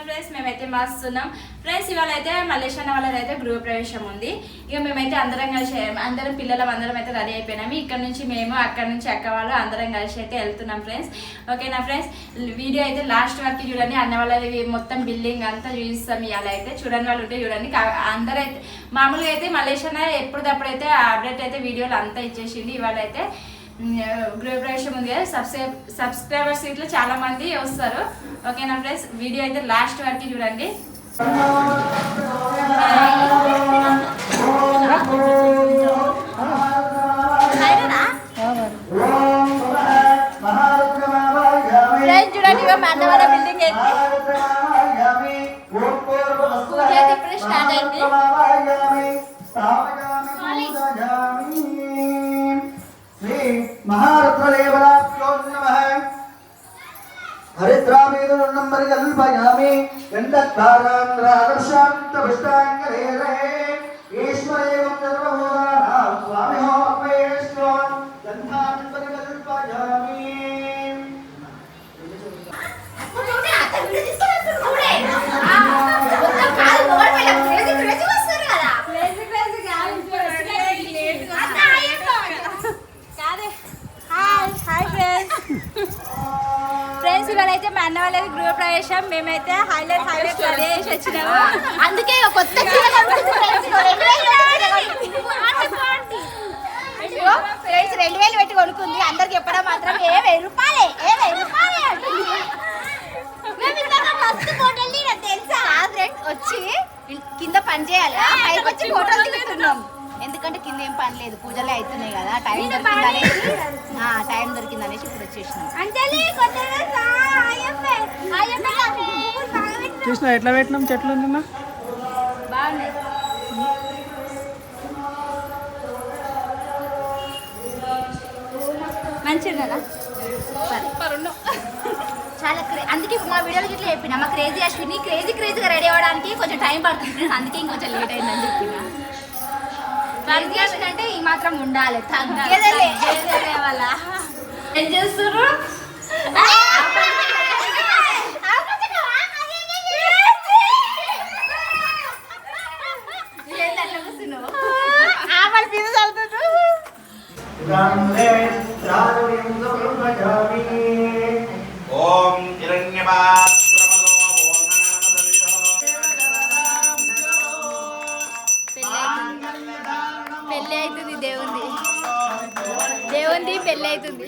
Friends మేమైతే మస్తున్నాం friends. ఇవాళ అయితే మల్లేష్ అన్న వాళ్ళదైతే గృహ ప్రవేశం ఉంది. ఇక మేమైతే అందరం కలిసి అందరం పిల్లలం అందరం అయితే రెడీ అయిపోయినాము. ఇక్కడ నుంచి మేము అక్కడ నుంచి అక్క వాళ్ళు అందరం కలిసి అయితే వెళ్తున్నాం ఫ్రెండ్స్. ఓకేనా ఫ్రెండ్స్, వీడియో అయితే లాస్ట్ వరకు చూడండి. అన్న వాళ్ళది మొత్తం బిల్డింగ్ అంతా చూపిస్తాం. ఇవాళ అయితే చూడని వాళ్ళు ఉంటే చూడండి. అందరైతే మామూలుగా అయితే మల్లేష్ అన్న ఎప్పుడప్పుడైతే అప్డేట్ అయితే వీడియోలు అంతా ఇచ్చేసింది. ఇవాళ అయితే గృహప్రవేశం ఉంది కదా, సబ్స్క్రైబర్స్ ఇట్లా చాలా మంది వస్తారు. ఓకేనా ఫ్రెండ్స్, వీడియో అయితే లాస్ట్ వరకు చూడండి. చూడండి మా అన్న వాళ్ళ బిల్డింగ్ అయితే పూజ అయితే ఇప్పుడు స్టార్ట్ అయింది. महारुद्रदेवताभ्यो नमः हरिद्रामेदुर्णं परिकल्पयामि गन्धद्वारान्द्रादर्शान्तपुष्टाङ्गलेरे ईश्वरेवं सर्वभूतानां स्वामिनो अप्येष्टो गन्धान् परिकल्पयामि ఫ్రెండ్స్, ఇవాళ అయితే మా అన్న వాళ్ళది గృహ ప్రవేశం. మేమైతే హైలైట్ రెడీ చేసి వచ్చినాము. అందుకే కొత్త ఫ్రెండ్స్ 2000 పెట్టి కొనుక్కుంది. అందరికి చెప్పడం మాత్రం 1000 రూపాయలే తెలుసా ఫ్రెండ్స్. వచ్చి కింద పని చేయాలి, పైకి వచ్చి ఫోటోలు దిగుతున్నాం. ఎందుకంటే కింద ఏం పని లేదు, పూజలే అవుతున్నాయి కదా. టైం దొరికిందనేసి ఇప్పుడు వచ్చేసినాం. చూసిన ఎట్లా పెట్టినాం చెట్లు నిన్న బాగున్నాయి. మంచిగా చాలా అందుకే మా వీడియోలో ఇట్లా చెప్పిన మా క్రేజీ అశ్విని క్రేజీగా రెడీ అవ్వడానికి కొంచెం టైం పడుతుంది. అందుకే ఇంకొంచెం లేట్ అయిందని చెప్పిన. క్రేజీ అశ్విని అంటే ఈ మాత్రం ఉండాలి, తగ్గేదే వాళ్ళ. ఏం చేస్తున్నారు? ఓం పెళ్ళి అవుతుంది, దేవుంది పెళ్ళి అవుతుంది.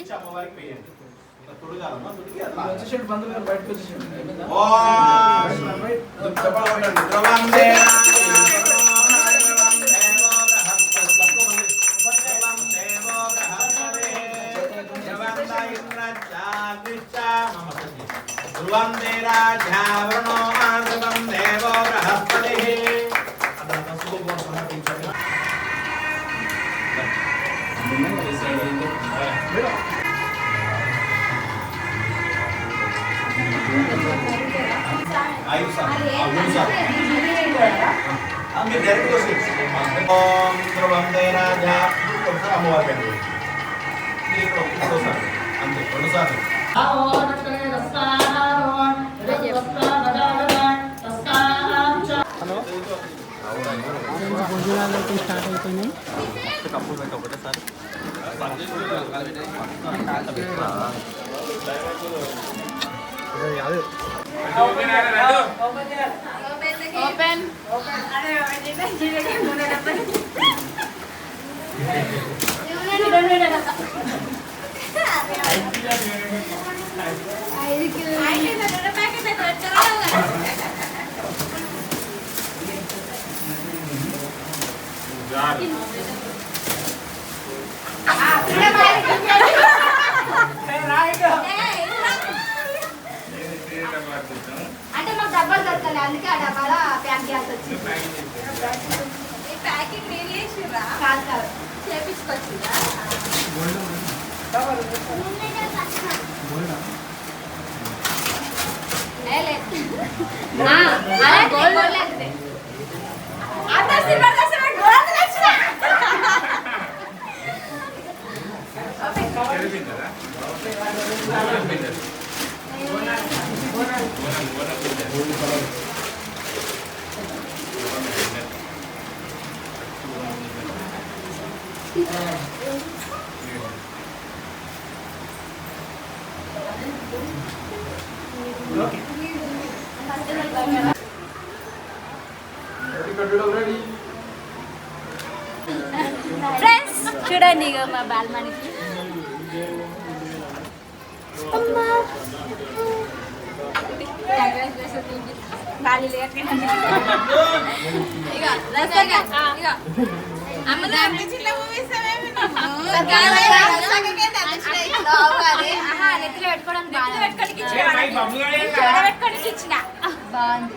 భోజనాలు అయితే స్టార్ట్ అయిపోయినాయి. ఓపెన్ అంటే మాకు డబ్బాలు దొరకాలి, అందుకే ఆ డబ్బాల ప్యాక్ చేయాల్సి వచ్చింది. ప్యాకింగ్ కాదు చేపించుకొచ్చిందా? ఫ్రెండ్స్ చూడండి ఇక మా బాల్మణికి నెత్తిలో పెట్టుకోవడానికి ఇచ్చిన బాగుంది.